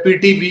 PTV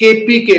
KPK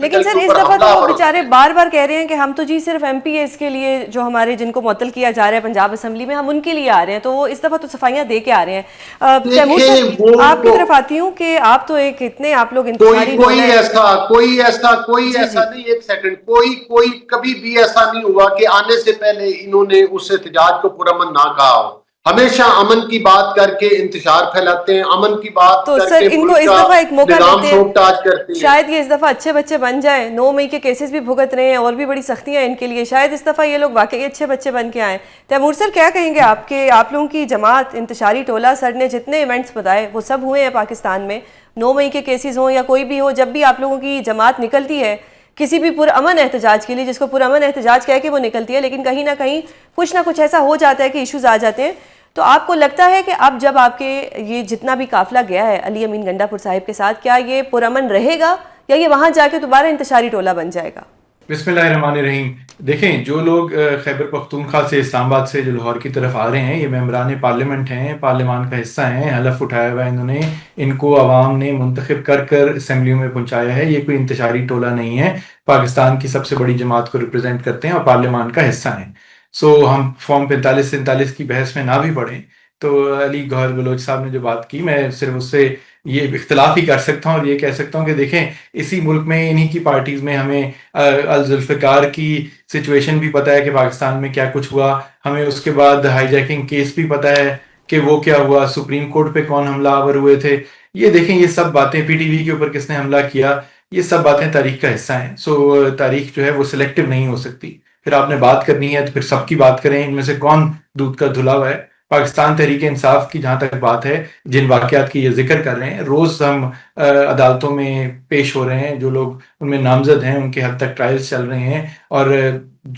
لیکن سر اس دفعہ تو وہ بیچارے بار بار کہہ رہے ہیں کہ ہم تو جی صرف ایم پی ایس کے لیے جو ہمارے جن کو معطل کیا جا رہا ہے پنجاب اسمبلی میں ہم ان کے لیے آ رہے ہیں، تو وہ اس دفعہ تو صفائیاں دے کے آ رہے ہیں۔ تیمور صاحب آپ کی طرف آتی ہوں کہ آپ تو ایک اتنے آپ لوگ انتشاری کوئی ایسا نہیں، ایک سیکنڈ، کوئی کبھی بھی ایسا نہیں ہوا کہ آنے سے پہلے انہوں نے اس احتجاج کو پرامن نہ کہا ہو۔ ہمیشہ امن کی بات کر کے انتشار پھیلاتے ہیں، امن کی بات تو کر سر کے ان کو ملک اس کا دفعہ ایک موقع نظام دیتے سوک تاج کرتے ہیں۔ شاید یہ اس دفعہ اچھے بچے بن جائیں، 9 مئی کے کیسز بھی بھگت رہے ہیں اور بھی بڑی سختیاں ان کے لیے، شاید اس دفعہ یہ لوگ واقعی اچھے بچے بن کے آئیں۔ تیمور سر کیا کہیں گے آپ کے، آپ لوگوں کی جماعت انتشاری ٹولہ سر نے جتنے ایونٹس بتائے وہ سب ہوئے ہیں پاکستان میں، 9 مئی کے کیسز ہوں یا کوئی بھی ہو، جب بھی آپ لوگوں کی جماعت نکلتی ہے کسی بھی پرامن احتجاج کے لیے، جس کو پرامن احتجاج کہہ کے وہ نکلتی ہے، لیکن کہیں نہ کہیں کچھ نہ کچھ ایسا ہو جاتا ہے کہ ایشوز آ جاتے ہیں، تو آپ کو لگتا ہے کہ اب جب آپ کے یہ جتنا بھی قافلہ گیا ہے علی امین گنڈا پور صاحب کے ساتھ، کیا یہ پرامن رہے گا یا یہ وہاں جا کے دوبارہ انتشاری ٹولہ بن جائے گا؟ بسم اللہ الرحمن الرحیم۔ دیکھیں جو لوگ خیبر پختونخوا سے، اسلام آباد سے جو لاہور کی طرف آ رہے ہیں، یہ ممبران پارلیمنٹ ہیں، پارلیمان کا حصہ ہیں، حلف اٹھایا ہوا ہے انہوں نے، ان کو عوام نے منتخب کر کر اسمبلیوں میں پہنچایا ہے، یہ کوئی انتشاری ٹولہ نہیں ہے، پاکستان کی سب سے بڑی جماعت کو ریپرزینٹ کرتے ہیں اور پارلیمان کا حصہ ہیں۔ سو ہم فارم 45-47 کی بحث میں نہ بھی پڑھیں تو علی گوہر بلوچ صاحب نے جو بات کی، میں صرف اس سے یہ اختلاف ہی کر سکتا ہوں اور یہ کہہ سکتا ہوں کہ دیکھیں اسی ملک میں انہی کی پارٹیز میں ہمیں الذوالفقار کی سچویشن بھی پتہ ہے کہ پاکستان میں کیا کچھ ہوا، ہمیں اس کے بعد ہائی جیکنگ کیس بھی پتہ ہے کہ وہ کیا ہوا، سپریم کورٹ پہ کون حملہ آور ہوئے تھے، یہ دیکھیں یہ سب باتیں، پی ٹی وی کے اوپر کس نے حملہ کیا، یہ سب باتیں تاریخ کا حصہ ہیں۔ سو تاریخ جو ہے وہ سلیکٹو نہیں ہو سکتی، پھر آپ نے بات کرنی ہے تو پھر سب کی بات کریں، ان میں سے کون دودھ کا دھلا ہوا ہے۔ پاکستان تحریک انصاف کی جہاں تک بات ہے، جن واقعات کی یہ ذکر کر رہے ہیں، روز ہم عدالتوں میں پیش ہو رہے ہیں، جو لوگ ان میں نامزد ہیں ان کے حد تک ٹرائلز چل رہے ہیں، اور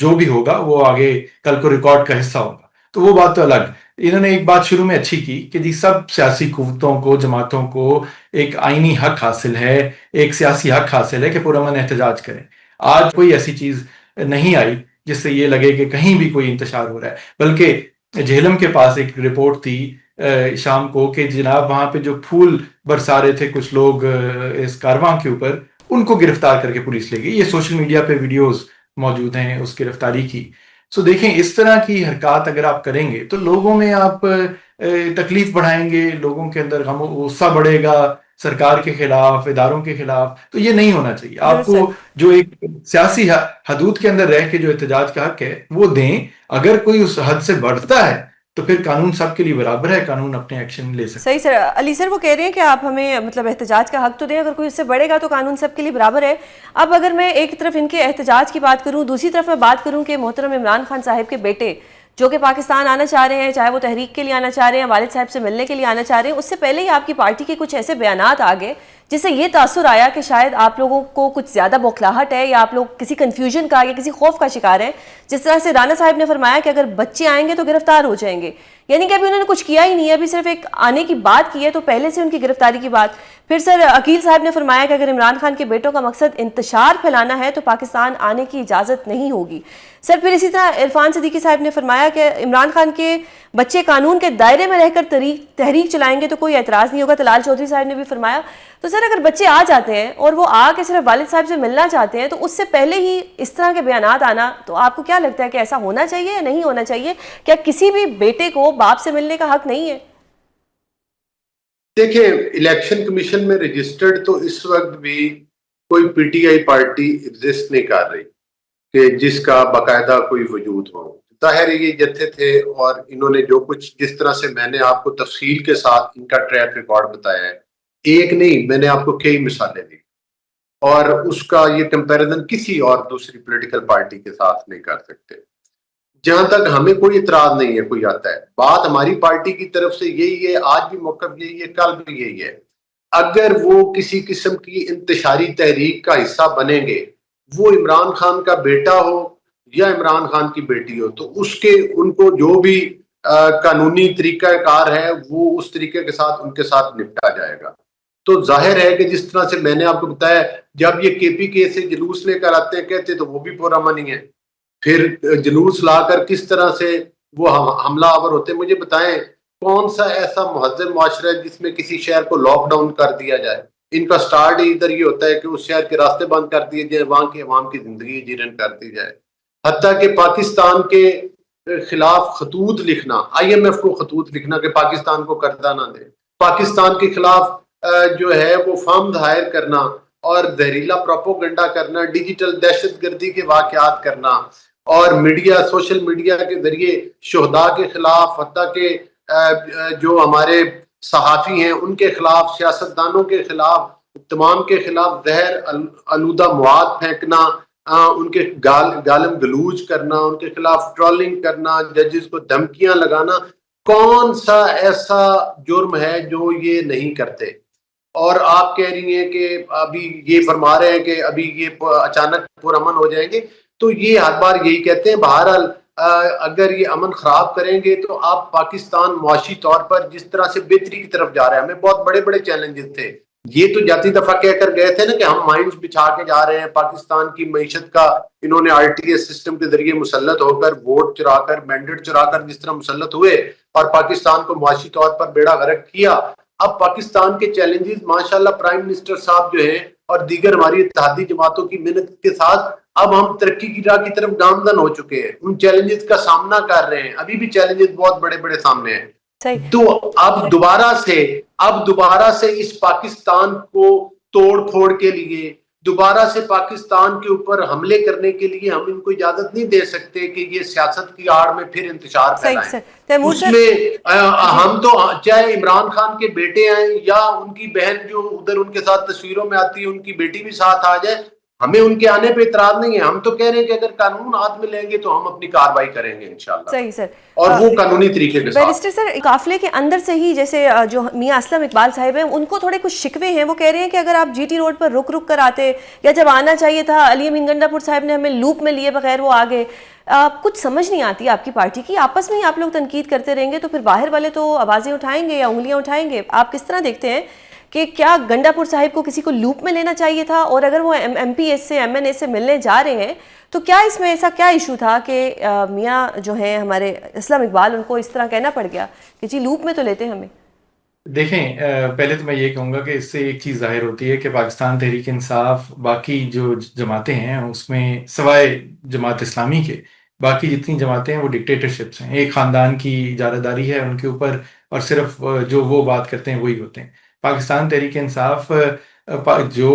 جو بھی ہوگا وہ آگے کل کو ریکارڈ کا حصہ ہوگا، تو وہ بات تو الگ۔ انہوں نے ایک بات شروع میں اچھی کی کہ جی سب سیاسی قوتوں کو، جماعتوں کو ایک آئینی حق حاصل ہے، ایک سیاسی حق حاصل ہے کہ پرامن احتجاج کریں۔ آج کوئی ایسی چیز نہیں آئی جس سے یہ لگے کہ کہیں بھی کوئی انتشار ہو رہا ہے، بلکہ جہلم کے پاس ایک رپورٹ تھی شام کو کہ جناب وہاں پہ جو پھول برسا رہے تھے کچھ لوگ اس کارواں کے اوپر، ان کو گرفتار کر کے پولیس لے گئی۔ یہ سوشل میڈیا پہ ویڈیوز موجود ہیں اس گرفتاری کی۔ سو دیکھیں اس طرح کی حرکات اگر آپ کریں گے تو لوگوں میں آپ تکلیف بڑھائیں گے، لوگوں کے اندر غم و غصہ بڑھے گا سرکار کے خلاف، اداروں کے خلاف، تو یہ نہیں ہونا چاہیے۔ آپ کو جو ایک سیاسی حدود کے اندر رہ کے جو احتجاج کا حق ہے وہ دیں، اگر کوئی اس حد سے بڑھتا ہے تو پھر قانون سب کے لیے برابر ہے، قانون اپنے ایکشن لے سکتا ہے۔ صحیح سر، علی سر وہ کہہ رہے ہیں کہ آپ ہمیں مطلب احتجاج کا حق تو دیں، اگر کوئی اس سے بڑھے گا تو قانون سب کے لیے برابر ہے۔ اب اگر میں ایک طرف ان کے احتجاج کی بات کروں، دوسری طرف میں بات کروں کہ محترم عمران خان صاحب کے بیٹے جو کہ پاکستان آنا چاہ رہے ہیں، چاہے وہ تحریک کے لیے آنا چاہ رہے ہیں، والد صاحب سے ملنے کے لیے آنا چاہ رہے ہیں، اس سے پہلے ہی آپ کی پارٹی کے کچھ ایسے بیانات آ گئے جس سے یہ تاثر آیا کہ شاید آپ لوگوں کو کچھ زیادہ بوکھلاہٹ ہے یا آپ لوگ کسی کنفیوژن کا یا کسی خوف کا شکار ہیں۔ جس طرح سے رانا صاحب نے فرمایا کہ اگر بچے آئیں گے تو گرفتار ہو جائیں گے، یعنی کہ ابھی انہوں نے کچھ کیا ہی نہیں ہے، ابھی صرف ایک آنے کی بات کی ہے تو پہلے سے ان کی گرفتاری کی بات۔ پھر سر عقیل صاحب نے فرمایا کہ اگر عمران خان کے بیٹوں کا مقصد انتشار پھیلانا ہے تو پاکستان آنے کی اجازت نہیں ہوگی۔ سر پھر اسی طرح عرفان صدیقی صاحب نے فرمایا کہ عمران خان کے بچے قانون کے دائرے میں رہ کر تحریک چلائیں گے تو کوئی اعتراض نہیں ہوگا۔ طلال چودھری صاحب نے بھی فرمایا۔ تو سر اگر بچے آ جاتے ہیں اور وہ آ کے صرف والد صاحب سے ملنا چاہتے ہیں تو اس سے پہلے ہی اس طرح کے بیانات آنا، تو آپ کو کیا لگتا ہے کہ ایسا ہونا چاہیے یا نہیں ہونا چاہیے؟ کیا کسی بھی بیٹے کو باپ سے ملنے کا حق نہیں ہے؟ دیکھیں الیکشن کمیشن میں رجسٹرڈ تو اس وقت بھی کوئی P T I party exist نہیں کر رہی کہ جس کا باقاعدہ کوئی وجود ہو۔ ظاہر یہ جتھے تھے اور انہوں نے جو کچھ جس طرح سے میں نے آپ کو تفصیل کے ساتھ ان کا ٹریک ریکارڈ بتایا ہے، ایک نہیں میں نے آپ کو کئی مثالیں دی، اور اس کا یہ کمپیریزن کسی اور دوسری پولیٹیکل پارٹی کے ساتھ نہیں کر سکتے۔ جہاں تک ہمیں کوئی اعتراض نہیں ہے، کوئی آتا ہے بات ہماری پارٹی کی طرف سے یہی ہے، آج بھی موقف یہی ہے، کل بھی یہی ہے، اگر وہ کسی قسم کی انتشاری تحریک کا حصہ بنیں گے، وہ عمران خان کا بیٹا ہو یا عمران خان کی بیٹی ہو، تو اس کے ان کو جو بھی قانونی طریقہ کار ہے وہ اس طریقے کے ساتھ ان کے ساتھ نپٹا جائے گا۔ تو ظاہر ہے کہ جس طرح سے میں نے آپ کو بتایا، جب یہ کے پی کے سے جلوس لے کر آتے ہیں کہتے تو وہ بھی پرامن ہی ہے، پھر جلوس لا کر کس طرح سے وہ حملہ آور ہوتے ہیں۔ مجھے بتائیں کون سا ایسا مہذب معاشرہ ہے جس میں کسی شہر کو لاک ڈاؤن کر دیا جائے؟ ان کا سٹارٹ ادھر یہ ہوتا ہے کہ اس شہر کے راستے بند کر دیے جائے، وہاں کے عوام کی زندگی جیرن کر دی جائے، حتیٰ کہ پاکستان کے خلاف خطوط لکھنا، آئی ایم ایف کو خطوط لکھنا کہ پاکستان کو قرضہ نہ دے، پاکستان کے خلاف جو ہے وہ فارم دائر کرنا اور زہریلا پروپوگنڈا کرنا، ڈیجیٹل دہشت گردی کے واقعات کرنا، اور میڈیا، سوشل میڈیا کے ذریعے شہداء کے خلاف، حتیٰ کہ جو ہمارے صحافی ہیں ان کے خلاف، سیاستدانوں کے خلاف، تمام کے خلاف زہر آلودہ مواد پھینکنا، ان کے گالم گلوچ کرنا، ان کے خلاف ٹرولنگ کرنا، ججز کو دھمکیاں لگانا، کون سا ایسا جرم ہے جو یہ نہیں کرتے؟ اور آپ کہہ رہی ہیں کہ ابھی یہ فرما رہے ہیں کہ ابھی یہ اچانک پرامن ہو جائیں گے، تو یہ ہر بار یہی کہتے ہیں. بہرحال اگر یہ امن خراب کریں گے تو آپ پاکستان معاشی طور پر جس طرح سے بہتری کی طرف جا رہے ہیں، ہمیں بہت بڑے بڑے چیلنجز تھے. یہ تو جاتی دفعہ کہہ کر گئے تھے نا کہ ہم مائنز بچھا کے جا رہے ہیں، پاکستان کی معیشت کا انہوں نے آر ٹی ایس سسٹم کے ذریعے مسلط ہو کر، ووٹ چرا کر، مینڈیٹ چرا کر جس طرح مسلط ہوئے اور پاکستان کو معاشی طور پر بیڑا غرق کیا. اب پاکستان کے چیلنجز ماشاءاللہ پرائم منسٹر صاحب جو ہیں اور دیگر ہماری اتحادی جماعتوں کی محنت کے ساتھ اب ہم ترقی کی راہ کی طرف گامزن ہو چکے ہیں، ان چیلنجز کا سامنا کر رہے ہیں. ابھی بھی چیلنجز بہت بڑے بڑے سامنے ہیں. تو اب دوبارہ سے اس پاکستان کو توڑ پھوڑ کے لیے، دوبارہ سے پاکستان کے اوپر حملے کرنے کے لیے ہم ان کو اجازت نہیں دے سکتے کہ یہ سیاست کی آڑ میں پھر انتشار پھیلائیں. اس میں ہم تو چاہے عمران خان کے بیٹے ہیں یا ان کی بہن جو ادھر ان کے ساتھ تصویروں میں آتی ہے ان کی بیٹی بھی ساتھ آ جائے، ہمیں ان کے آنے پہ اعتراض نہیں ہے. ہم تو کہہ رہے ہیں کہ اگر قانون ہاتھ میں لیں گے تو ہم اپنی کارروائی کریں گے انشاءاللہ. صحیح سر. اور وہ قانونی طریقے کے ساتھ. بیرسٹر سر، قافلے کے اندر سے ہی جیسے جو میاں اسلم اقبال صاحب ہیں ان کو تھوڑے کچھ شکوے ہیں. وہ کہہ رہے ہیں کہ اگر آپ جی ٹی روڈ پر رک کر آتے، یا جب آنا چاہیے تھا علی امین گنڈا پور صاحب نے ہمیں لوپ میں لیے بغیر وہ آگے. کچھ سمجھ نہیں آتی آپ کی پارٹی کی، آپس میں ہی آپ لوگ تنقید کرتے رہیں گے تو پھر باہر والے تو آوازیں اٹھائیں گے یا انگلیاں اٹھائیں گے. آپ کس طرح دیکھتے ہیں کہ کیا گنڈا پور صاحب کو کسی کو لوپ میں لینا چاہیے تھا؟ اور اگر وہ ایم پی ایس سے، ایم این اے سے ملنے جا رہے ہیں تو کیا اس میں ایسا کیا ایشو تھا کہ میاں جو ہیں ہمارے اسلم اقبال ان کو اس طرح کہنا پڑ گیا کہ جی لوپ میں تو لیتے ہمیں؟ دیکھیں، پہلے تو میں یہ کہوں گا کہ اس سے ایک چیز ظاہر ہوتی ہے کہ پاکستان تحریک انصاف باقی جو جماعتیں ہیں اس میں سوائے جماعت اسلامی کے باقی جتنی جماعتیں ہیں وہ ڈکٹیٹرشپس ہیں. ایک خاندان کی اجارہ داری ہے ان کے اوپر، اور صرف جو وہ بات کرتے ہیں وہی ہوتے ہیں. پاکستان تحریک انصاف جو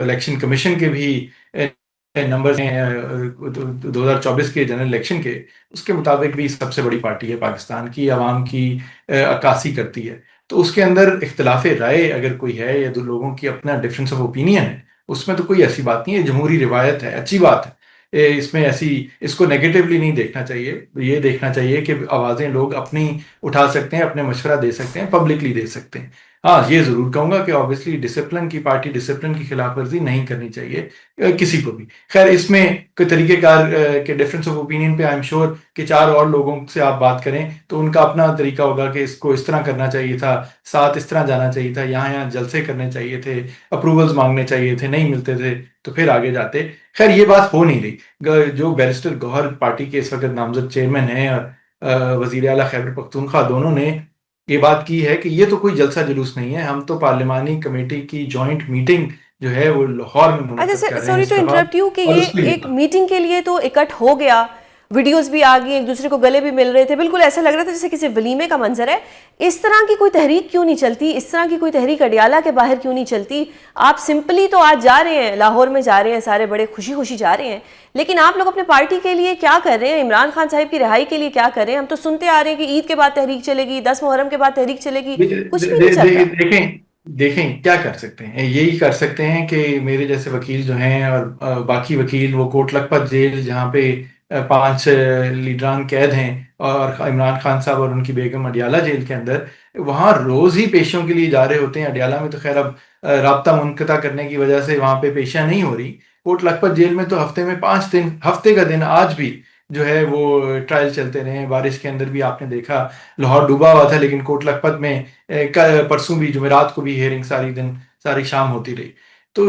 الیکشن کمیشن کے بھی نمبر ہیں 2024 کے جنرل الیکشن کے، اس کے مطابق بھی سب سے بڑی پارٹی ہے پاکستان کی، عوام کی عکاسی کرتی ہے. تو اس کے اندر اختلاف رائے اگر کوئی ہے یا دو لوگوں کی اپنا ڈفرینس آف اوپینین ہے، اس میں تو کوئی ایسی بات نہیں ہے. جمہوری روایت ہے، اچھی بات ہے. اس میں اس کو نیگیٹیولی نہیں دیکھنا چاہیے. یہ دیکھنا چاہیے کہ آوازیں لوگ اپنی اٹھا سکتے ہیں، اپنے مشورہ دے سکتے ہیں، پبلکلی دے سکتے ہیں. ہاں یہ ضرور کہوں گا کہ آبویسلی ڈسپلن کی پارٹی ڈسپلن کی خلاف ورزی نہیں کرنی چاہیے کسی کو بھی. خیر اس میں کوئی طریقہ کار کے ڈفرینس آف اوپینین پہ آئی ایم شیور کہ 4 اور لوگوں سے آپ بات کریں تو ان کا اپنا طریقہ ہوگا کہ اس کو اس طرح کرنا چاہیے تھا، ساتھ اس طرح جانا چاہیے تھا، یہاں جلسے کرنے چاہیے تھے، اپروولز مانگنے چاہیے تھے، نہیں ملتے تھے تو پھر آگے جاتے. خیر یہ بات ہو نہیں رہی. جو بیرسٹر گوہر پارٹی کے اس وقت نامزد چیئرمین ہیں اور وزیر اعلیٰ خیبر پختونخوا، دونوں نے یہ بات کی ہے کہ یہ تو کوئی جلسہ جلوس نہیں ہے، ہم تو پارلیمانی کمیٹی کی جوائنٹ میٹنگ جو ہے وہ لاہور میں منعقد کر رہے ہیں. سوری ٹو انٹرپٹ یو کہ یہ ایک میٹنگ کے لیے تو اکٹھ ہو گیا، ویڈیوز بھی آ گئی، ایک دوسرے کو گلے بھی مل رہے تھے، بالکل ایسا لگ رہا تھا جیسے کسی ولیمے کا منظر ہے. اس طرح کی کوئی تحریک کیوں نہیں چلتی؟ اس طرح کی کوئی تحریک اڈیالہ کے باہر کیوں نہیں چلتی؟ آپ سمپلی تو آج جا رہے ہیں، لاہور میں جا رہے ہیں، سارے بڑے خوشی خوشی جا رہے ہیں، لیکن آپ لوگ اپنے پارٹی کے لیے کیا کر رہے ہیں؟ عمران خان صاحب کی رہائی کے لیے کیا کر رہے ہیں؟ ہم تو سنتے آ رہے ہیں کہ عید کے بعد تحریک چلے گی، 10 محرم کے بعد تحریک چلے گی، کچھ بھی نہیں چل رہا. دیکھیں کیا کر سکتے ہیں، یہی کر سکتے ہیں کہ میرے جیسے وکیل جو ہیں اور باقی وکیل وہ کوٹ لکھپت جیل جہاں پہ 5 لیڈران قید ہیں، اور عمران خان صاحب اور ان کی بیگم اڈیالہ جیل کے اندر، وہاں روز ہی پیشیوں کے لیے جا رہے ہوتے ہیں. اڈیالہ میں تو خیر اب رابطہ منقطع کرنے کی وجہ سے وہاں پہ پیشیاں نہیں ہو رہی. کوٹ لکھپت جیل میں تو ہفتے میں 5 دن، ہفتے کا دن آج بھی جو ہے وہ ٹرائل چلتے رہے ہیں. بارش کے اندر بھی آپ نے دیکھا لاہور ڈوبا ہوا تھا، لیکن کوٹ لکھپت میں پرسوں بھی جمعرات کو بھی ہیئرنگ ساری شام ہوتی رہی. تو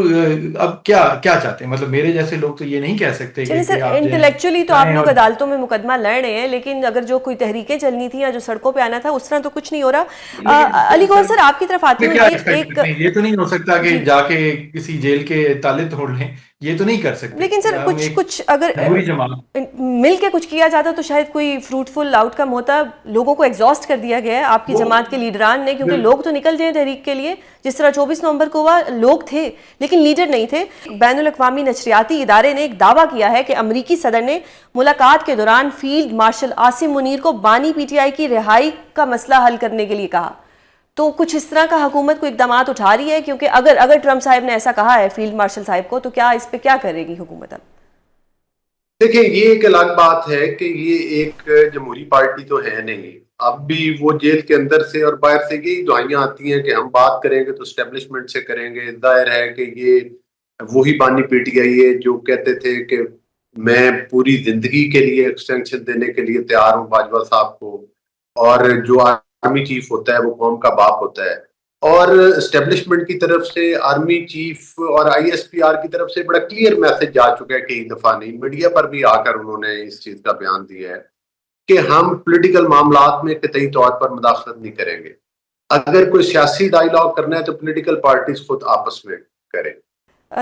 اب کیا چاہتے ہیں؟ مطلب میرے جیسے لوگ تو یہ نہیں کہہ سکتے چلیے کہ سر، آپ انٹلیکچولی تو آپ لوگ عدالتوں میں مقدمہ لڑ رہے ہیں، لیکن اگر جو کوئی تحریکیں چلنی تھیں یا جو سڑکوں پہ آنا تھا اس طرح تو کچھ نہیں ہو رہا۔ علی گور سر، آپ کی طرف آتی ہوں۔ یہ تو نہیں ہو سکتا کہ جی، جا کے کسی جیل کے تالے توڑ لیں، یہ تو نہیں کر سکتے۔ لیکن سر ہم ایک کچھ اگر جمہوری جماعت مل کے کچھ کیا جاتا تو شاید کوئی فروٹفل آؤٹ کم ہوتا۔ لوگوں کو ایگزاسٹ کر دیا گیا ہے آپ کی جماعت کے لیڈران نے، کیونکہ لوگ تو نکل جائیں تحریک کے لیے جس طرح 24 نومبر کو ہوا، لوگ تھے لیکن لیڈر نہیں تھے۔ بین الاقوامی نشریاتی ادارے نے ایک دعویٰ کیا ہے کہ امریکی صدر نے ملاقات کے دوران فیلڈ مارشل عاصم منیر کو بانی پی ٹی آئی کی رہائی کا مسئلہ حل کرنے کے لیے کہا۔ تو کچھ اس طرح کا حکومت کو اقدامات اٹھا رہی ہے؟ کیونکہ اگر ٹرمپ صاحب نے ایسا کہا ہے فیلڈ مارشل صاحب کو، تو کیا اس پہ کیا کرے گی حکومت اب؟ دیکھیں، یہ ایک الگ بات ہے کہ یہ ایک جمہوری پارٹی تو ہے نہیں۔ اب بھی وہ جیل کے اندر سے اور باہر سے یہی دعائیاں آتی ہیں کہ ہم بات کریں گے تو اسٹیبلشمنٹ سے کریں گے۔ ظاہر ہے کہ یہ وہی بانی پی ٹی آئی ہے جو کہتے تھے کہ میں پوری زندگی کے لیے ایکسٹینشن دینے کے لیے تیار ہوں باجوہ صاحب کو، اور جو آرمی چیف ہوتا ہے وہ قوم کا باپ ہوتا ہے۔ اور اسٹیبلشمنٹ کی طرف سے، آرمی چیف اور آئی ایس پی آر کی طرف سے بڑا کلیئر میسج جا چکا ہے کئی دفعہ، نہیں میڈیا پر بھی آ کر انہوں نے اس چیز کا بیان دیا ہے کہ ہم پولیٹیکل معاملات میں قطعی طور پر مداخلت نہیں کریں گے۔ اگر کوئی سیاسی ڈائیلاگ کرنا ہے تو پولیٹیکل پارٹیز خود آپس میں کریں۔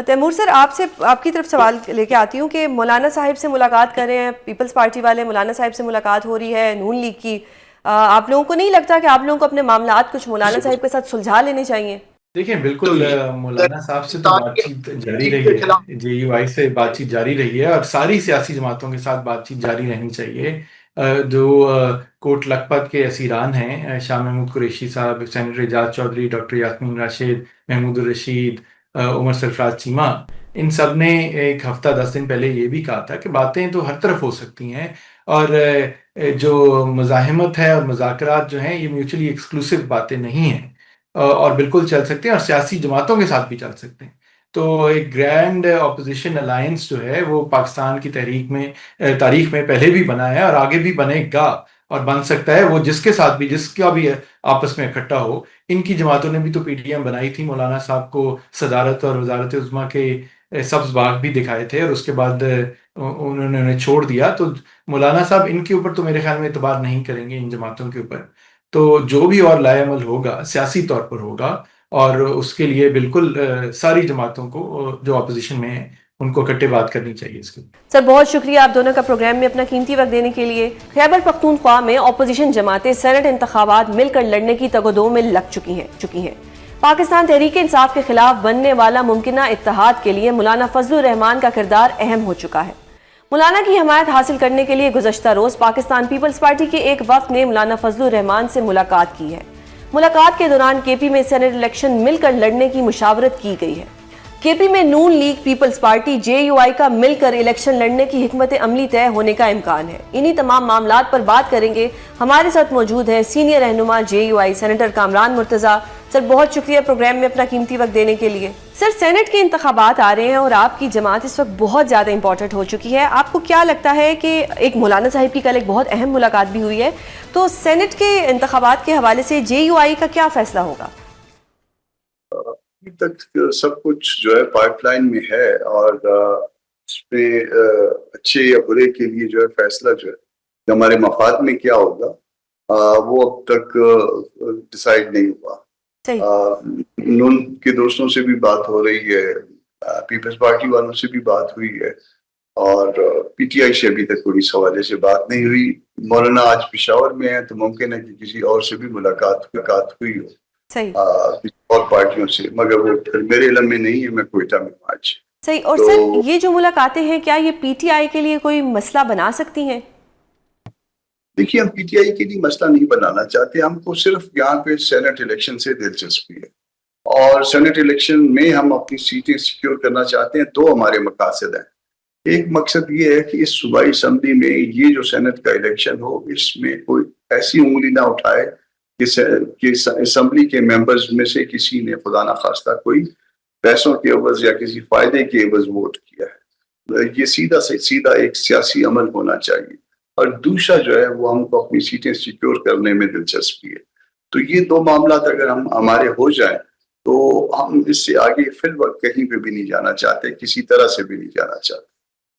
تیمور سر، آپ کی طرف سوال لے کے آتی ہوں کہ مولانا صاحب سے ملاقات کر رہے ہیں پیپلز پارٹی والے، مولانا صاحب سے ملاقات ہو رہی ہے نون لیگ کی، آپ لوگوں کو نہیں لگتا کہ آپ لوگوں کو اپنے معاملات کچھ مولانا صاحب کے ساتھ سلجھا لینے چاہیے؟ دیکھیں بالکل مولانا صاحب سے تو بات چیت جاری رہی ہے، جے یو آئی سے بات چیت جاری رہی ہے، اور ساری سیاسی جماعتوں کے ساتھ بات چیت جاری رہنی چاہیے۔ جو کوٹ لکھپت کے اسیران ہیں، شاہ محمود قریشی صاحب، سینیٹر اعجاز چودھری، ڈاکٹر یاسمین راشد، محمود الرشید، عمر سرفراز چیمہ، ان سب نے ایک ہفتہ 10 دن پہلے یہ بھی کہا تھا کہ باتیں تو ہر طرف ہو سکتی ہیں، اور جو مزاحمت ہے اور مذاکرات جو ہیں یہ میوچلی ایکسکلوسیو باتیں نہیں ہیں، اور بالکل چل سکتے ہیں، اور سیاسی جماعتوں کے ساتھ بھی چل سکتے ہیں۔ تو ایک گرینڈ اپوزیشن الائنس جو ہے وہ پاکستان کی تاریخ میں پہلے بھی بنا ہے اور آگے بھی بنے گا اور بن سکتا ہے، وہ جس کا بھی آپس میں اکٹھا ہو۔ ان کی جماعتوں نے بھی تو پی ٹی ایم بنائی تھی، مولانا صاحب کو صدارت اور وزارت عظمیٰ کے سبز باغ بھی دکھائے تھے، اور اس کے بعد انہوں نے انہیں چھوڑ دیا۔ تو مولانا صاحب ان کے اوپر تو میرے خیال میں اعتبار نہیں کریں گے، ان جماعتوں کے اوپر۔ تو جو بھی اور لائے عمل ہوگا سیاسی طور پر ہوگا، اور اس کے لیے بالکل ساری جماعتوں کو جو اپوزیشن میں ہیں ان کو اکٹھے بات کرنی چاہیے اس کے۔ سر بہت شکریہ آپ دونوں کا پروگرام میں اپنا قیمتی وقت دینے کے لیے۔ خیبر پختونخوا میں اپوزیشن جماعتیں سینٹ انتخابات مل کر لڑنے کی تگ و دو میں لگ چکی ہیں۔ پاکستان تحریک انصاف کے خلاف بننے والا ممکنہ اتحاد کے لیے مولانا فضل الرحمان کا کردار اہم ہو چکا ہے۔ مولانا کی حمایت حاصل کرنے کے لیے گزشتہ روز پاکستان پیپلز پارٹی کے ایک وفد نے مولانا فضل الرحمان سے ملاقات کی ہے۔ ملاقات کے دوران کے پی میں سینٹ الیکشن مل کر لڑنے کی مشاورت کی گئی ہے۔ کے پی میں Noon League, Peoples Party, J U I کا مل کر الیکشن لڑنے کی حکمت عملی طے ہونے کا امکان ہے۔ انہی تمام معاملات پر بات کریں گے۔ ہمارے ساتھ موجود ہیں سینئر رہنما J U I senator Kamran Murtaza. Sir بہت شکریہ پروگرام میں اپنا قیمتی وقت دینے کے لیے۔ سر سینٹ کے انتخابات آ رہے ہیں اور آپ کی جماعت اس وقت بہت زیادہ امپورٹنٹ ہو چکی ہے۔ آپ کو کیا لگتا ہے کہ ایک مولانا صاحب کی کل ایک بہت اہم ملاقات بھی ہوئی ہے، تو سینٹ کے انتخابات کے حوالے سے جے یو آئی کا کیا فیصلہ ہوگا؟ ابھی تک سب کچھ جو ہے پائپ لائن میں ہے، اور اس میں اچھے یا برے کے لیے جو ہے فیصلہ جو ہے ہمارے مفاد میں کیا ہوگا وہ اب تک ڈیسائیڈ نہیں ہوا۔ نون کے دوستوں سے بھی بات ہو رہی ہے، پیپلز پارٹی والوں سے بھی بات ہوئی ہے، اور پی ٹی آئی سے ابھی تک کوئی اس حوالے سے بات نہیں ہوئی۔ مولانا آج پشاور میں ہے تو ممکن ہے کہ کسی اور سے بھی ملاقات ہوئی ہو، اور پارٹیوں سے، مگر وہ میرے علم میں نہیں ہے، میں کوئٹہ میں ہوں آج۔ صحیح۔ اور سر یہ جو ملاقاتیں ہیں کیا یہ پی ٹی آئی کے لیے کوئی مسئلہ بنا سکتی ہیں؟ دیکھیے، ہم پی ٹی آئی کے لیے مسئلہ نہیں بنانا چاہتے، ہم کو صرف یہاں پہ سینٹ الیکشن سے دلچسپی ہے، اور سینٹ الیکشن میں ہم اپنی سیٹیں سیکیور کرنا چاہتے ہیں۔ دو ہمارے مقاصد ہیں۔ ایک مقصد یہ ہے کہ اس صوبائی اسمبلی میں یہ جو سینٹ کا الیکشن ہو، اس میں کوئی ایسی انگلی نہ اٹھائے کہ اسمبلی کے ممبرز میں سے کسی نے خدا نخواستہ کوئی پیسوں کے عوض یا کسی فائدے کے عوض ووٹ کیا ہے۔ یہ سیدھا سے سیدھا ایک سیاسی عمل ہونا چاہیے، اور دوسرا جو ہے وہ ہم کو اپنی سیٹیں سیکیور کرنے میں دلچسپی ہے۔ تو یہ دو معاملات اگر ہمارے ہو جائیں تو ہم اس سے آگے فی الوقت کہیں پہ بھی نہیں جانا چاہتے, کسی طرح سے بھی نہیں جانا چاہتے.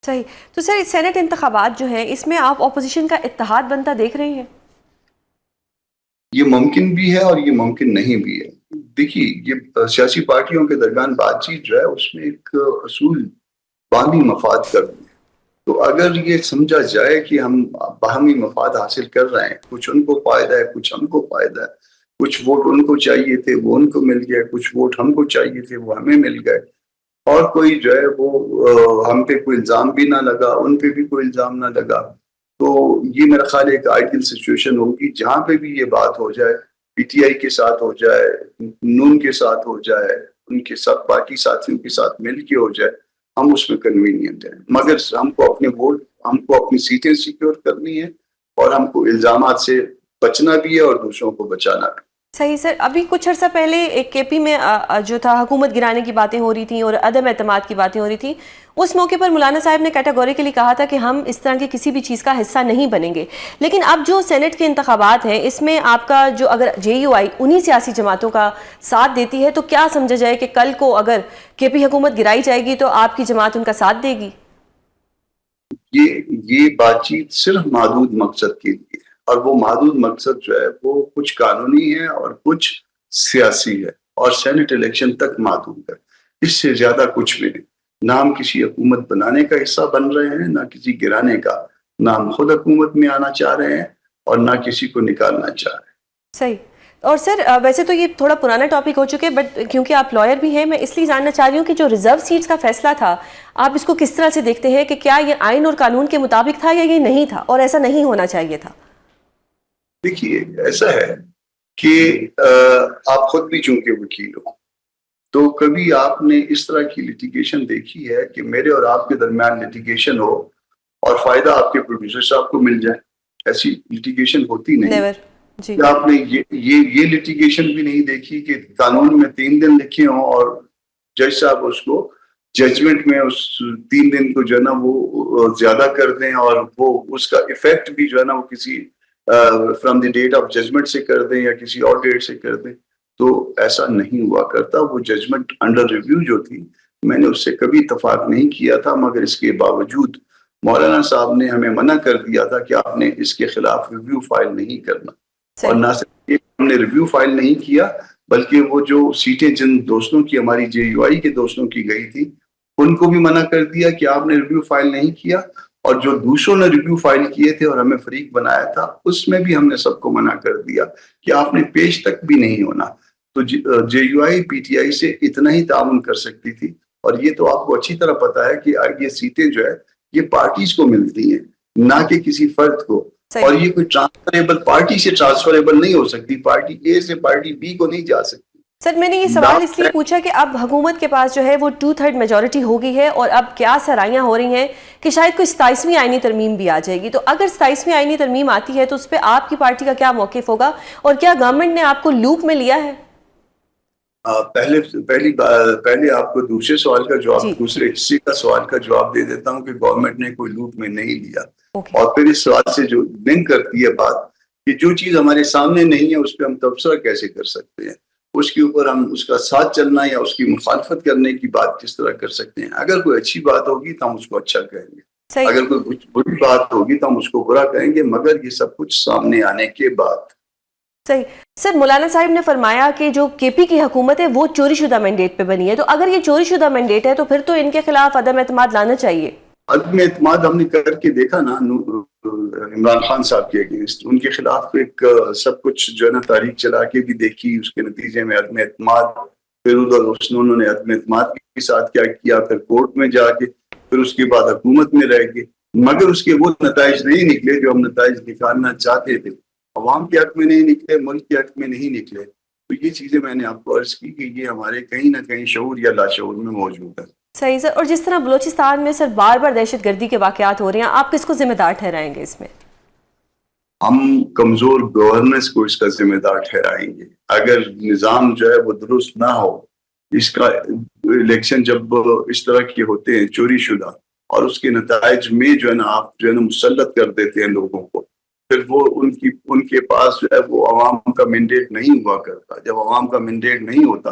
صحیح. تو سر سینٹ انتخابات جو ہیں اس میں آپ اپوزیشن کا اتحاد بنتا دیکھ رہے ہیں؟ یہ ممکن بھی ہے اور یہ ممکن نہیں بھی ہے. دیکھیے, یہ سیاسی پارٹیوں کے درمیان بات چیت جو ہے اس میں ایک اصول باہمی مفاد کا بھی ہے. تو اگر یہ سمجھا جائے کہ ہم باہمی مفاد حاصل کر رہے ہیں, کچھ ان کو فائدہ ہے کچھ ہم کو فائدہ ہے, کچھ ووٹ ان کو چاہیے تھے وہ ان کو مل گئے, کچھ ووٹ ہم کو چاہیے تھے وہ ہمیں مل گئے, اور کوئی جو ہے وہ ہم پہ کوئی الزام بھی نہ لگا, ان پہ بھی کوئی الزام نہ لگا, تو یہ میرا خیال ایک آئیڈیل سچویشن ہوگی جہاں پہ بھی یہ بات ہو جائے, پی ٹی آئی کے ساتھ ہو جائے, نون کے ساتھ ہو جائے, ان کے ساتھ باقی ساتھیوں کے ساتھ مل کے ہو جائے, ہم اس میں کنوینئنٹ ہیں. مگر ہم کو اپنے ووٹ, ہم کو اپنی سیٹیں سیکیور کرنی ہے اور ہم کو الزامات سے بچنا بھی ہے اور دوسروں کو بچانا بھی. صحیح سر. ابھی کچھ عرصہ پہلے ایک کے پی میں جو تھا حکومت گرانے کی باتیں ہو رہی تھیں اور عدم اعتماد کی باتیں ہو رہی تھیں. اس موقع پر مولانا صاحب نے کیٹیگوریکلی کہا تھا کہ ہم اس طرح کی کسی بھی چیز کا حصہ نہیں بنیں گے. لیکن اب جو سینٹ کے انتخابات ہیں اس میں آپ کا جو اگر جے یو آئی انہی سیاسی جماعتوں کا ساتھ دیتی ہے تو کیا سمجھا جائے کہ کل کو اگر کے پی حکومت گرائی جائے گی تو آپ کی جماعت ان کا ساتھ دے گی؟ یہ بات چیت صرف محدود مقصد کے لیے ہے, اور وہ محدود مقصد جو ہے وہ کچھ قانونی ہے اور کچھ سیاسی ہے, اور سینٹ الیکشن تک محدود ہے. اس سے زیادہ کچھ بھی نہیں. نہ ہم کسی حکومت بنانے کا حصہ بن رہے ہیں, نہ کسی گرانے کا. نہ ہم خود حکومت میں آنا چاہ رہے ہیں اور نہ کسی کو نکالنا چاہ رہے ہیں. صحیح. اور سر ویسے تو یہ تھوڑا پرانا ٹاپک ہو چکے, بٹ کیونکہ آپ لائر بھی ہیں میں اس لیے جاننا چاہ رہی ہوں کہ جو ریزرو سیٹس کا فیصلہ تھا آپ اس کو کس طرح سے دیکھتے ہیں کہ کیا یہ آئین اور قانون کے مطابق تھا یا یہ نہیں تھا اور ایسا نہیں ہونا چاہیے تھا؟ دیکھیے, ایسا ہے کہ آپ خود بھی چونکہ وکیل ہو تو کبھی آپ نے اس طرح کی لٹیگیشن دیکھی ہے کہ میرے اور آپ کے درمیان لٹیگیشن ہو اور فائدہ آپ کے پروڈیوسر صاحب کو مل جائے؟ ایسی لٹیگیشن ہوتی نہیں. نیور. جی. آپ نے یہ لٹیگیشن بھی نہیں دیکھی کہ قانون میں 3 دن لکھے ہوں اور جج صاحب اس کو ججمنٹ میں اس 3 دن کو جو ہے نا وہ زیادہ کر دیں اور وہ اس کا ایفیکٹ بھی جو ہے نا وہ کسی from the date of judgment سے کر دیں یا کسی اور ڈیٹ سے کر دیں. تو ایسا نہیں ہوا کرتا. وہ ججمنٹ انڈر ریویو جو تھی میں نے اس سے کبھی اتفاق نہیں کیا تھا, مگر اس کے باوجود مولانا صاحب نے ہمیں منع کر دیا تھا کہ آپ نے اس کے خلاف ریویو فائل نہیں کرنا. اور نہ صرف ہم نے ریویو فائل نہیں کیا بلکہ وہ جو سیٹیں جن دوستوں کی ہماری جے یو آئی کے دوستوں کی گئی تھی ان کو بھی منع کر دیا کہ آپ نے ریویو فائل نہیں کیا, اور جو دوسروں نے ریویو فائل کیے تھے اور ہمیں فریق بنایا تھا اس میں بھی ہم نے سب کو منع کر دیا کہ آپ نے پیش تک بھی نہیں ہونا. تو جے U I P T I سے اتنا ہی تعاون کر سکتی تھی, اور یہ تو آپ کو اچھی طرح پتا ہے کہ یہ سیٹیں جو ہے یہ پارٹیز کو ملتی ہیں نہ کہ کسی فرد کو, اور یہ کوئی ٹرانسفریبل پارٹی سے ٹرانسفریبل نہیں ہو سکتی, پارٹی اے سے پارٹی بی کو نہیں جا سکتی. سر میں نے یہ سوال اس لیے پوچھا کہ اب حکومت کے پاس جو ہے وہ 2/3 میجورٹی ہو گئی ہے اور اب کیا سرائیاں ہو رہی ہیں کہ شاید کوئی 27ویں آئینی ترمیم بھی آ جائے گی. تو اگر 27ویں آئینی ترمیم آتی ہے تو اس پہ آپ کی پارٹی کا کیا موقف ہوگا, اور کیا گورنمنٹ نے آپ کو لوپ میں لیا ہے؟ پہلے آپ کو دوسرے سوال کا جواب, دوسرے حصے کا سوال کا جواب دے دیتا ہوں کہ گورنمنٹ نے کوئی لوپ میں نہیں لیا. اور پھر اس سوال سے جو لنک کرتی ہے بات کہ جو چیز ہمارے سامنے نہیں ہے اس پہ ہم تبصرہ کیسے کر سکتے ہیں, اس کے اوپر ہم اس کا ساتھ چلنا یا اس کی مخالفت کرنے کی بات کس طرح کر سکتے ہیں. اگر کوئی اچھی بات ہوگی تو ہم اس کو اچھا کہیں گے, اگر کوئی بری بات ہوگی تو ہم اس کو برا کہیں گے, مگر یہ سب کچھ سامنے آنے کے بعد. صحیح. سر مولانا صاحب نے فرمایا کہ جو کے پی کی حکومت ہے وہ چوری شدہ مینڈیٹ پہ بنی ہے, تو اگر یہ چوری شدہ مینڈیٹ ہے تو پھر تو ان کے خلاف عدم اعتماد لانا چاہیے. عدم اعتماد ہم نے کر کے دیکھا نا عمران خان صاحب کے اگینسٹ, ان کے خلاف ایک سب کچھ جو ہے نا تاریخ چلا کے بھی دیکھی, اس کے نتیجے میں عدم اعتماد, پھر انہوں نے عدم اعتماد کے ساتھ کیا کیا, پھر کورٹ میں جا کے, پھر اس کے بعد حکومت میں رہ گئے, مگر اس کے وہ نتائج نہیں نکلے جو ہم نتائج نکالنا چاہتے تھے. عوام کے حق میں نہیں نکلے, ملک کے حق میں نہیں نکلے. تو یہ چیزیں میں نے آپ کو عرض کی کہ یہ ہمارے کہیں نہ کہیں شعور یا لاشعور میں موجود ہے. صحیح سر. اور جس طرح بلوچستان میں سر بار بار دہشت گردی کے واقعات ہو رہے ہیں, آپ کس کو ذمہ دار ٹھہرائیں گے اس میں؟ ہم کمزور گورننس کو اس کا ذمہ دار ٹھہرائیں گے. اگر نظام جو ہے وہ درست نہ ہو, اس کا الیکشن جب اس طرح کے ہوتے ہیں چوری شدہ, اور اس کے نتائج میں جو ہے نا آپ جو ہے نا مسلط کر دیتے ہیں لوگوں کو, پھر وہ ان کے پاس جو ہے وہ عوام کا مینڈیٹ نہیں ہوا کرتا. جب عوام کا مینڈیٹ نہیں ہوتا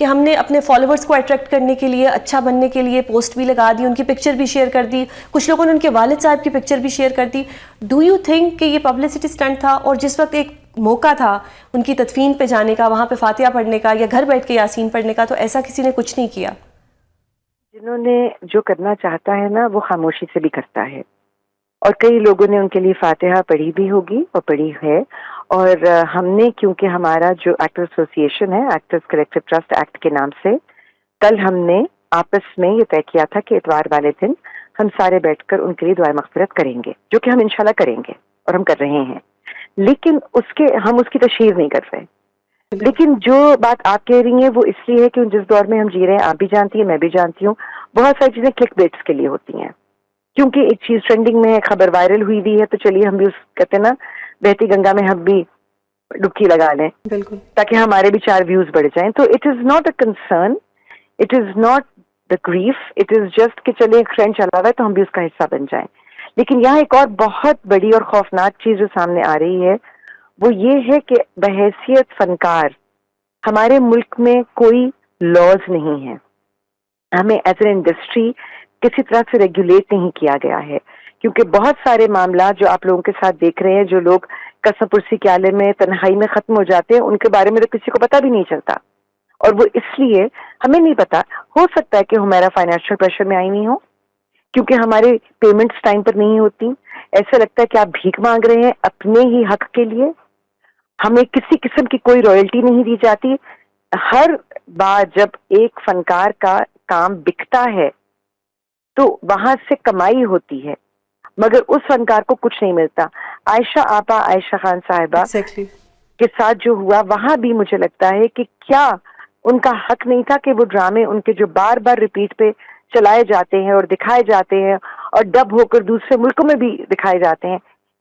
کہ ہم نے اپنے فالوورز کو اٹریکٹ کرنے کے لیے، اچھا بننے کے لیے پوسٹ بھی لگا دی، ان کی پکچر بھی شیئر کر دی، کچھ لوگوں نے ان کے والد صاحب کی پکچر بھی شیئر کر دی. ڈو یو تھنک کہ یہ پبلسٹی اسٹنٹ تھا؟ اور جس وقت ایک موقع تھا ان کی تدفین پہ جانے کا، وہاں پہ فاتحہ پڑھنے کا یا گھر بیٹھ کے یاسین پڑھنے کا، تو ایسا کسی نے کچھ نہیں کیا. جنہوں نے جو کرنا چاہتا ہے نا وہ خاموشی سے بھی کرتا ہے، اور کئی لوگوں نے ان کے لیے فاتحہ پڑھی بھی ہوگی اور پڑھی ہے. اور ہم نے، کیونکہ ہمارا جو ایکٹر ایسوسی ایشن ہے ایکٹرز کلیکٹیو ٹرسٹ ایکٹ کے نام سے، کل ہم نے آپس میں یہ طے کیا تھا کہ اتوار والے دن ہم سارے بیٹھ کر ان کے لیے دعائے مغفرت کریں گے، جو کہ ہم انشاءاللہ کریں گے اور ہم کر رہے ہیں. لیکن ہم اس کی تشہیر نہیں کر رہے. لیکن جو بات آپ کہہ رہی ہیں وہ اس لیے ہے کہ جس دور میں ہم جی رہے ہیں، آپ بھی جانتی ہیں، میں بھی جانتی ہوں، بہت ساری چیزیں کلک بیٹس کے لیے ہوتی ہیں. کیونکہ ایک چیز ٹرینڈنگ میں ہے، خبر وائرل ہوئی بھی ہے، تو چلیے ہم بھی اس کہتے ہیں نا بہتی گنگا میں ہم بھی ڈبکی لگا لیں، بالکل، تاکہ ہمارے بھی 4 ویوز بڑھ جائیں. تو it is not a concern, it is not the grief, it is just کہ چلے ایک ٹرینڈ چلا ہوا ہے تو ہم بھی اس کا حصہ بن جائیں. لیکن یہاں ایک اور بہت بڑی اور خوفناک چیز جو سامنے آ رہی ہے وہ یہ ہے کہ بحیثیت فنکار ہمارے ملک میں کوئی لاز نہیں ہے. ہمیں ایز این انڈسٹری کسی طرح سے ریگولیٹ نہیں کیا گیا ہے، کیونکہ بہت سارے معاملات جو آپ لوگوں کے ساتھ دیکھ رہے ہیں، جو لوگ قسم پرسی کے عالم میں تنہائی میں ختم ہو جاتے ہیں، ان کے بارے میں تو کسی کو پتہ بھی نہیں چلتا. اور وہ اس لیے ہمیں نہیں پتا. ہو سکتا ہے کہ ہمارا فائنینشیل پریشر میں آئی نہیں ہو، کیونکہ ہمارے پیمنٹس ٹائم پر نہیں ہوتی. ایسا لگتا ہے کہ آپ بھیک مانگ رہے ہیں اپنے ہی حق کے لیے. ہمیں کسی قسم کی کوئی رائلٹی نہیں دی جاتی. ہر بار جب ایک فنکار کا کام بکتا ہے تو وہاں سے کمائی ہوتی ہے، مگر اس فنکار کو کچھ نہیں ملتا. عائشہ آپا، عائشہ خان صاحبہ ایگزیکٹلی کے ساتھ جو ہوا، وہاں بھی مجھے لگتا ہے کہ کیا ان کا حق نہیں تھا کہ وہ ڈرامے ان کے جو بار بار ریپیٹ پہ چلائے جاتے ہیں اور دکھائے جاتے ہیں اور ڈب ہو کر دوسرے ملکوں میں بھی دکھائے جاتے ہیں،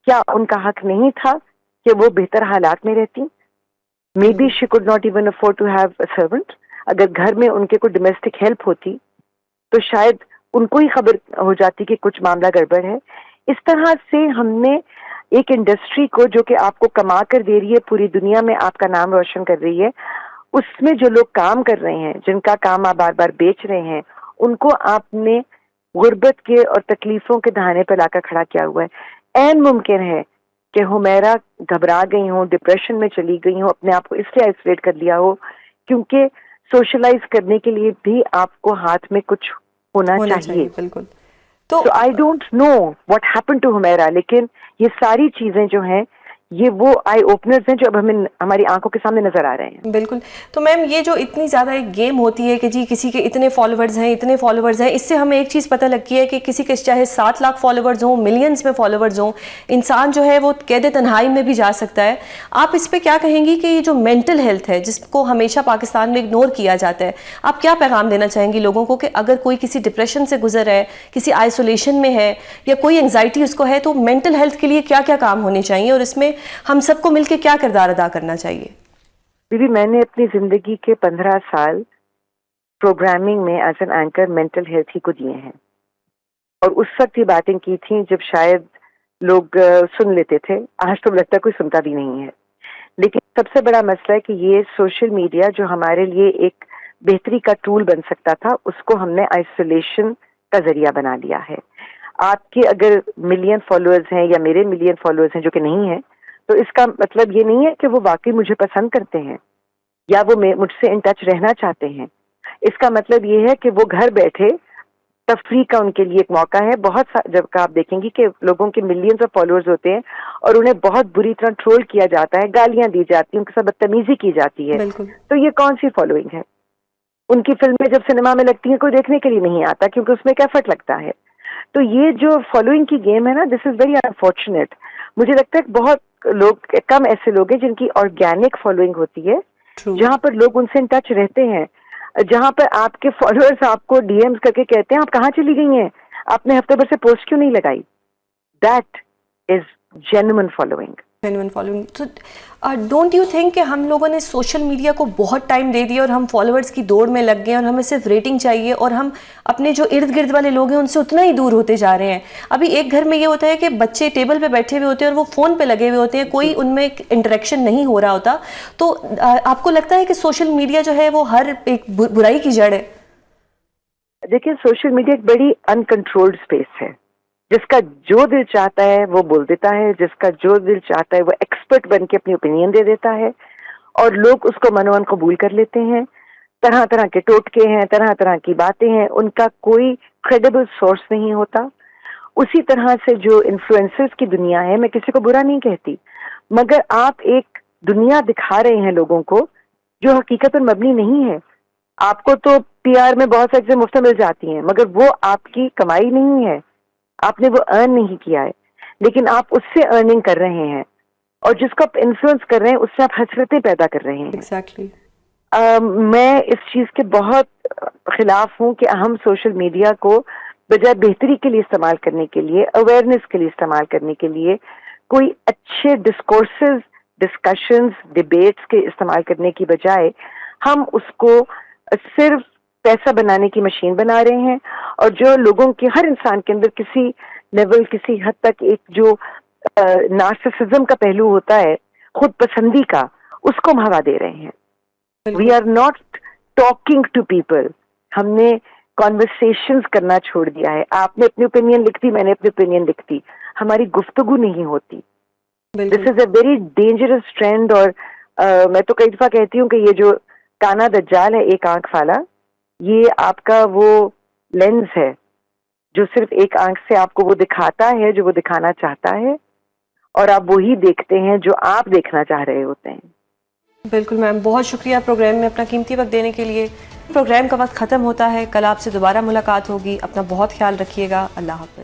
کیا ان کا حق نہیں تھا کہ وہ بہتر حالات میں رہتی؟ May be she could not even afford to have a servant. اگر گھر میں ان کے کوئی ڈومیسٹک ہیلپ ہوتی تو شاید ان کو ہی خبر ہو جاتی کہ کچھ معاملہ گڑبڑ ہے. اس طرح سے ہم نے ایک انڈسٹری کو جو کہ آپ کو کما کر دے رہی ہے، پوری دنیا میں آپ کا نام روشن کر رہی ہے، اس میں جو لوگ کام کر رہے ہیں، جن کا کام آپ بار بار بیچ رہے ہیں، ان کو آپ نے غربت کے اور تکلیفوں کے دہانے پہ لا کر کھڑا کیا ہوا ہے. عین ممکن ہے کہ حمیرہ گھبرا گئی ہوں، ڈپریشن میں چلی گئی ہوں، اپنے آپ کو اس لیے آئسولیٹ کر لیا ہو کیونکہ سوشلائز کرنے کے لیے بھی آپ کو ہاتھ میں کچھ ہونا چاہیے. بالکل. تو I don't know what happen to Humaira, لیکن یہ ساری چیزیں جو ہیں یہ وہ آئی اوپنرز ہیں جو اب ہمیں ہماری آنکھوں کے سامنے نظر آ رہے ہیں. بالکل. تو میم یہ جو اتنی زیادہ ایک گیم ہوتی ہے کہ جی کسی کے اتنے فالوورز ہیں، اتنے فالوورز ہیں، اس سے ہمیں ایک چیز پتہ لگتی ہے کہ کسی کے چاہے 7 لاکھ فالوورز ہوں، ملینز میں فالوورز ہوں، انسان جو ہے وہ قید تنہائی میں بھی جا سکتا ہے. آپ اس پہ کیا کہیں گی کہ یہ جو مینٹل ہیلتھ ہے جس کو ہمیشہ پاکستان میں اگنور کیا جاتا ہے، آپ کیا پیغام دینا چاہیں گی لوگوں کو کہ اگر کوئی کسی ڈپریشن سے گزر ہے، کسی آئسولیشن میں ہے یا کوئی انگزائٹی اس کو ہے، تو مینٹل ہیلتھ کے لیے کیا کیا کام ہونے چاہیے اور اس میں ہم سب کو مل کے کیا کردار ادا کرنا چاہیے؟ بی میں نے اپنی زندگی کے 15 سال پروگرامنگ میں as an anchor mental health ہی کو دیے ہیں، اور اس وقت یہ باتیں کی تھیں جب شاید لوگ سن لیتے تھے. آج تو لگتا ہے کوئی سنتا بھی نہیں ہے. لیکن سب سے بڑا مسئلہ ہے کہ یہ سوشل میڈیا جو ہمارے لیے ایک بہتری کا ٹول بن سکتا تھا، اس کو ہم نے آئسولیشن کا ذریعہ بنا لیا ہے. آپ کے اگر ملین فالوورز ہیں یا میرے ملین فالوورز ہیں جو کہ نہیں ہیں، تو اس کا مطلب یہ نہیں ہے کہ وہ واقعی مجھے پسند کرتے ہیں یا وہ مجھ سے ان ٹچ رہنا چاہتے ہیں. اس کا مطلب یہ ہے کہ وہ گھر بیٹھے تفریح کا ان کے لیے ایک موقع ہے. بہت جب کا آپ دیکھیں گی کہ لوگوں کے ملینز آف فالوورز ہوتے ہیں اور انہیں بہت بری طرح ٹرول کیا جاتا ہے، گالیاں دی جاتی ہیں، ان کے ساتھ بدتمیزی کی جاتی ہے. بالکل. تو یہ کون سی فالوئنگ ہے؟ ان کی فلمیں جب سنیما میں لگتی ہیں کوئی دیکھنے کے لیے نہیں آتا کیونکہ اس میں ایک ایفرٹ لگتا ہے. تو یہ جو فالوئنگ کی گیم ہے نا، دس از ویری انفارچونیٹ. مجھے لگتا ہے کہ بہت لوگ، کم ایسے لوگ ہیں جن کی آرگینک فالوئنگ ہوتی ہے، جہاں پر لوگ ان سے ان ٹچ رہتے ہیں، جہاں پر آپ کے فالوورز آپ کو ڈی ایمز کر کے کہتے ہیں آپ کہاں چلی گئی ہیں، آپ نے ہفتے بھر سے پوسٹ کیوں نہیں لگائی. That is genuine following. anyone following. So, don't you think کہ ہم لوگوں نے سوشل میڈیا کو بہت ٹائم دے دیا اور ہم فالوورز کی دوڑ میں لگ گئے اور ہمیں صرف ریٹنگ چاہیے اور ہم اپنے جو ارد گرد والے لوگ ہیں ان سے اتنا ہی دور ہوتے جا رہے ہیں. ابھی ایک گھر میں یہ ہوتا ہے کہ بچے ٹیبل پہ بیٹھے ہوئے ہوتے ہیں اور وہ فون پہ لگے ہوئے ہوتے ہیں, کوئی ان میں انٹریکشن نہیں ہو رہا ہوتا. تو آپ کو لگتا ہے کہ سوشل میڈیا جو ہے وہ ہر ایک برائی کی جڑ ہے؟ دیکھیں, سوشل میڈیا ایک بڑی انکنٹرولڈ اسپیس ہے. جس کا جو دل چاہتا ہے وہ بول دیتا ہے, جس کا جو دل چاہتا ہے وہ ایکسپرٹ بن کے اپنی اوپینین دے دیتا ہے, اور لوگ اس کو منو من قبول کر لیتے ہیں. طرح طرح کے ٹوٹکے ہیں, طرح طرح کی باتیں ہیں, ان کا کوئی کریڈیبل سورس نہیں ہوتا. اسی طرح سے جو انفلوئنسرز کی دنیا ہے, میں کسی کو برا نہیں کہتی, مگر آپ ایک دنیا دکھا رہے ہیں لوگوں کو جو حقیقت پر مبنی نہیں ہے. آپ کو تو پی آر میں بہت ساری چیزیں مفت مل جاتی ہیں, مگر وہ آپ کی کمائی نہیں ہے, آپ نے وہ ارن نہیں کیا ہے, لیکن آپ اس سے ارننگ کر رہے ہیں, اور جس کو آپ انفلوئنس کر رہے ہیں اس سے آپ حسرتیں پیدا کر رہے ہیں. ایگزیکٹلی. میں اس چیز کے بہت خلاف ہوں کہ ہم سوشل میڈیا کو بجائے بہتری کے لیے استعمال کرنے کے لیے, اویئرنیس کے لیے استعمال کرنے کے لیے, کوئی اچھے ڈسکورسز, ڈسکشنز, ڈبیٹس کے استعمال کرنے کی بجائے ہم اس کو صرف پیسہ بنانے کی مشین بنا رہے ہیں, اور جو لوگوں کے, ہر انسان کے اندر کسی لیول, کسی حد تک ایک جو نارسسزم کا پہلو ہوتا ہے, خود پسندی کا, اس کو ہم ہوا دے رہے ہیں. We are not talking to people. ہم نے کانورسیشنز کرنا چھوڑ دیا ہے. آپ نے اپنی اوپینین لکھ دی, میں نے اپنی اوپینین لکھ دی, ہماری گفتگو نہیں ہوتی. دس از اے ویری ڈینجرس ٹرینڈ. اور میں تو کئی دفعہ کہتی ہوں کہ یہ جو کانا دجال ہے, ایک آنکھ والا, یہ آپ کا وہ لینز ہے جو صرف ایک آنکھ سے آپ کو وہ دکھاتا ہے جو وہ دکھانا چاہتا ہے, اور آپ وہی دیکھتے ہیں جو آپ دیکھنا چاہ رہے ہوتے ہیں. بالکل میم, بہت شکریہ پروگرام میں اپنا قیمتی وقت دینے کے لیے. پروگرام کا وقت ختم ہوتا ہے, کل آپ سے دوبارہ ملاقات ہوگی. اپنا بہت خیال رکھیے گا. اللہ حافظ.